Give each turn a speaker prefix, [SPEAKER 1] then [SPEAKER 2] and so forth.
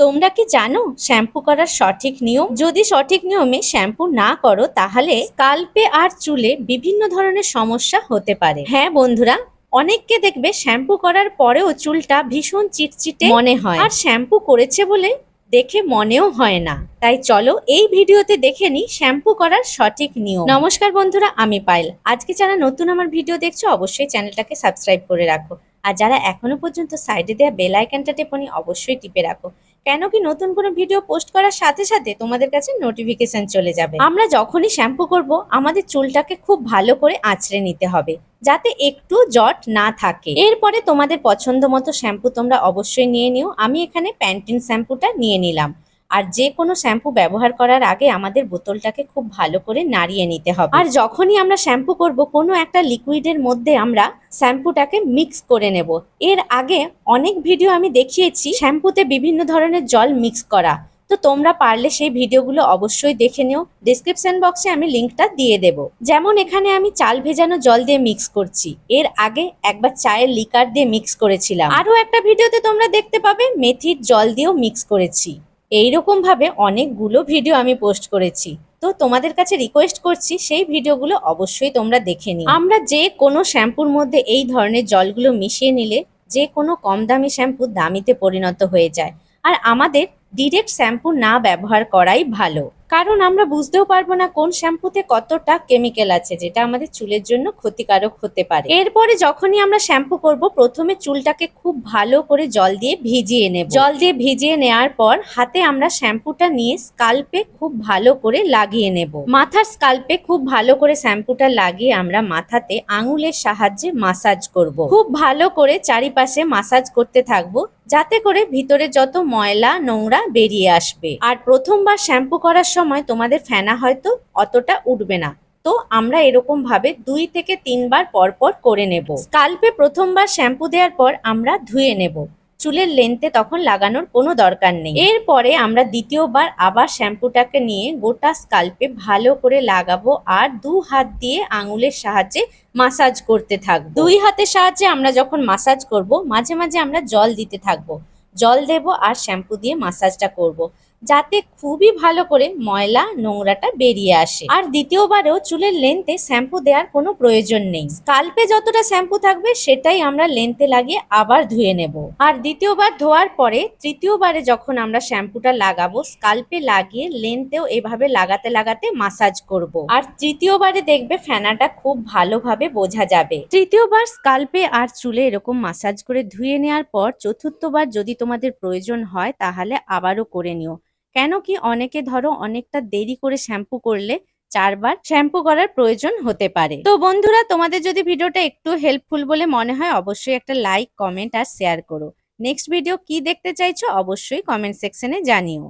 [SPEAKER 1] তোমরা কি জানো শ্যাম্পু করার সঠিক নিয়ম? যদি সঠিক নিয়মে শ্যাম্পু না করো তাহলে স্কাল্পে আর চুলে বিভিন্ন ধরনের সমস্যা হতে পারে। হ্যাঁ বন্ধুরা, অনেককে দেখবে শ্যাম্পু করার পরেও চুলটা ভীষণ চিটচিটে মনে হয়, আর শ্যাম্পু করেছে বলে দেখে মনেও হয় না। তাই চলো এই ভিডিওতে দেখে নিই শ্যাম্পু করার সঠিক নিয়ম। নমস্কার বন্ধুরা, আমি পায়েল। আজকে যারা নতুন আমার ভিডিও দেখছো অবশ্যই চ্যানেলটাকে সাবস্ক্রাইব করে রাখো, আর যারা এখনো পর্যন্ত সাইডে দেওয়া বেল আইকনটা টেপনি অবশ্যই টিপে রাখো, কেন কি নতুন কোনো ভিডিও পোস্ট করার সাথে সাথে তোমাদের কাছে নোটিফিকেশন চলে যাবে। আমরা যখনই শ্যাম্পু করব আমাদের চুলটাকে খুব ভালো করে আঁচড়ে নিতে হবে যাতে একটু জট না থাকে। এরপরে তোমাদের পছন্দ মতো শ্যাম্পু তোমরা অবশ্যই নিয়ে নিও। আমি এখানে প্যান্টিন শ্যাম্পুটা নিয়ে নিলাম। আর যে কোনো শ্যাম্পু ব্যবহার করার আগে আমাদের বোতলটাকে খুব ভালো করে নাড়িয়ে নিতে হবে। আর যখনই আমরা শ্যাম্পু করব কোনো একটা লিকুইডের মধ্যে আমরা শ্যাম্পুটাকে মিক্স করে নেব। এর আগে অনেক ভিডিও আমি দেখিয়েছি শ্যাম্পুতে বিভিন্ন ধরনের জল মিক্স করা, তো তোমরা পারলে সেই ভিডিওগুলো অবশ্যই দেখে নিও। ডেসক্রিপশন বক্সে আমি লিঙ্কটা দিয়ে দেব। যেমন এখানে আমি চাল ভেজানো জল দিয়ে মিক্স করছি, এর আগে একবার চায়ের লিকার দিয়ে মিক্স করেছিলাম, আরও একটা ভিডিওতে তোমরা দেখতে পাবে মেথির জল দিয়েও মিক্স করেছি। এইরকম ভাবে অনেকগুলো ভিডিও আমি পোস্ট করেছি, তো তোমাদের কাছে রিকোয়েস্ট করছি সেই ভিডিওগুলো অবশ্যই তোমরা দেখে নিও। আমরা যে কোনো শ্যাম্পুর মধ্যে এই ধরনের জলগুলো মিশিয়ে নিলে যে কোনো কম দামি শ্যাম্পু দামিতে পরিণত হয়ে যায়। আর আমাদের ডিরেক্ট শ্যাম্পু না ব্যবহার করাই ভালো, কারণ আমরা বুঝতেও পারবো না কোন শ্যাম্পুতে কতটা কেমিক্যাল আছে যেটা আমাদের চুলের জন্য ক্ষতিকারক হতে পারে। এরপরে যখনই আমরা শ্যাম্পু করব প্রথমে চুলটাকে খুব ভালো করে জল দিয়ে ভিজিয়ে নেব। জল দিয়ে ভিজিয়ে নেওয়ার পর হাতে আমরা শ্যাম্পুটা নিয়ে স্কাল্পে খুব ভালো করে লাগিয়ে নেব। মাথার স্কাল্পে খুব ভালো করে শ্যাম্পুটা লাগিয়ে আমরা মাথাতে আঙুলের সাহায্যে মাসাজ করব। খুব ভালো করে চারিপাশে মাসাজ করতে থাকবো যাতে করে ভিতরে যত ময়লা নোংরা বেরিয়ে আসবে। আর প্রথমবার শ্যাম্পু করার সময় তোমাদের ফেনা হয়তো অতটা উঠবে না, তো আমরা এরকম ভাবে 2 থেকে 3 বার পর পর করে নেব। স্কাল্পে প্রথমবার শ্যাম্পু দেওয়ার পর আমরা ধুয়ে নেব। চুলের লেন্থে তখন লাগানোর কোনো দরকার নেই। এরপরে আমরা দ্বিতীয়বার আবার শ্যাম্পুটাকে নিয়ে গোটা স্কাল্পে ভালো করে লাগাবো আর 2 হাত দিয়ে আঙুলের সাহায্যে মাসাজ করতে থাকবো। 2 হাতের সাহায্যে আমরা যখন মাসাজ করব মাঝে মাঝে আমরা জল দিতে থাকবো। জল দেব আর শ্যাম্পু দিয়ে মাসাজটা করব যাতে খুবই ভালো করে ময়লা নোংরাটা বেরিয়ে আসে। আর দ্বিতীয়বারেও চুলের লেন্থে শ্যাম্পু দেওয়ার কোনো প্রয়োজন নেই। স্কাল্পে যতটা শ্যাম্পু থাকবে সেটাই আমরা লেন্থে লাগিয়ে আবার ধুয়ে নেব। আর দ্বিতীয়বার ধোয়ার পরে তৃতীয়বারে যখন আমরা শ্যাম্পুটা লাগাবো স্কাল্পে লাগিয়ে লেন্থেও এভাবে লাগাতে লাগাতে মাসাজ করব। আর তৃতীয়বারে দেখবে ফেনাটা খুব ভালোভাবে বোঝা যাবে। তৃতীয়বার স্কাল্পে আর চুলে এরকম মাসাজ করে ধুয়ে নেওয়ার পর চতুর্থবার যদি তোমাদের প্রয়োজন হয় তাহলে আবারও করে নিও, কেন কি অনেকে ধরো অনেকটা দেরি করে শ্যাম্পু করলে 4 বার শ্যাম্পু করার প্রয়োজন হতে পারে। তো বন্ধুরা, তোমাদের যদি ভিডিওটা একটু হেল্পফুল বলে মনে হয় অবশ্যই একটা লাইক কমেন্ট আর শেয়ার করো। নেক্সট ভিডিও কি দেখতে চাইছো অবশ্যই কমেন্ট সেকশনে জানিও।